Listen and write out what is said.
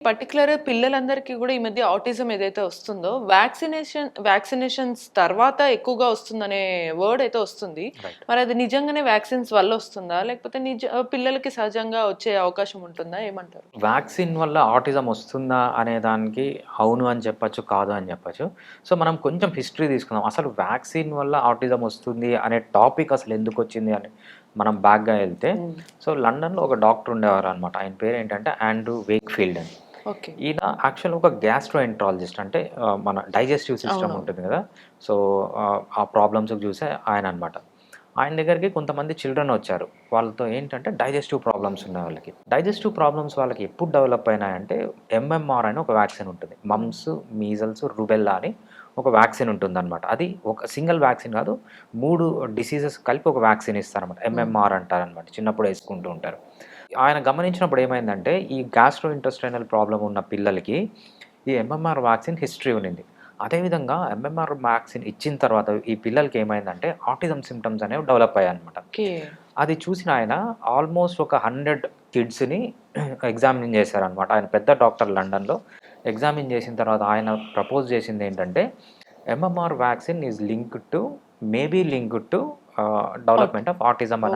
Particular పిల్లలందరికీ గూడా ఈ మధ్య ఆటిజం ఏదైతే వస్తుందో, వ్యాక్సినేషన్స్ తర్వాత ఎక్కువగా వస్తుందనే వర్డ్ అయితే వస్తుంది. రైట్. మరది నిజంగానే వ్యాక్సిన్స్ వల్లొస్తుందా? లేకపోతే పిల్లలకి సహజంగా వచ్చే అవకాశం ఉంటుందా? ఏమంటారు? వ్యాక్సిన్ వల్ల ఆటిజం వస్తుందా అనే దానికి అవును అని చెప్పొచ్చు, కాదు అని చెప్పొచ్చు. సో, మనం కొంచెం హిస్టరీ తీసుకుందాం. అసలు వ్యాక్సిన్ వల్ల ఆటిజం వస్తుంది అనే టాపిక్ అసలు ఎందుకొచ్చింది అని మనం బ్యాక్‌గా ఎళ్తే, హ్మ్. సో, లండన్‌లో ఒక డాక్టర్ ఉండేవారనమాట. ఆయన పేరేంటంటే ఆండ్రూ వేక్‌ఫీల్డ్ అని. ఓకే. ఈయన యాక్చువల్‌గా ఒక గ్యాస్ట్రోఎంట్రాలజిస్ట్ అంటే మన డైజెస్టివ్ సిస్టమ్ అవునవును. ఉంటుంది గదా! సో, ఆ ప్రాబ్లమ్స్‌కి చూసే ఆయననమాట. ఆయన దగ్గరికి కొంతమంది చిల్డ్రన్ వచ్చారు. వాళ్ళతో ఏంటంటే డైజెస్టివ్ ప్రాబ్లమ్స్ ఉన్నాయి వాళ్ళకి. డైజెస్టివ్ ప్రాబ్లమ్స్ వాళ్ళకి ఎప్పుడు డెవలప్ అయినాయంటే ఎంఎంఆర్ అని ఒక వ్యాక్సిన్ ఉంటుంది. హ్మ్. మమ్స్, మీజల్స్, రుబెల్లా అని ఒక వ్యాక్సిన్ ఉంటుందనమాట. అది ఒక సింగిల్ వ్యాక్సిన్ కాదు. 3 డిసీజెస్ కలిపి ఒక వ్యాక్సిన్ ఇస్తారనమాట. హ్మ్. ఎంఎంఆర్ అంటారనమాట. చిన్నప్పుడు యేసుకుంటూ ఉంటారు. ఆయన గమనించినప్పుడు ఏమైందంటే ఈ గ్యాస్ట్రో ఇంటెస్టైనల్ ప్రాబ్లమ్ ఉన్న పిల్లలకి ఈ ఎంఎంఆర్ వ్యాక్సిన్ హిస్టరీ ఉండింది. అదే విధంగా ఎంఎంఆర్ వ్యాక్సిన్ ఇచ్చిన తర్వాత ఈ పిల్లలకి ఏమైందంటే ఆటిజం సింప్టమ్స్ అనేవి డెవలప్ అయ్యాయన్నమాట. ఓకే. అది చూసిన ఆయన ఆల్మోస్ట్ ఒక 100 కిడ్స్‌ని ఎగ్జామిన్ చేశారన్నమాట. ఆయన పెద్ద డాక్టర్ లండన్‌లో. ఎగ్జామిన్ చేసిన తర్వాత ఆయన ప్రపోజ్ చేసిందేంటంటే MMR vaccine is linked to development of autism అని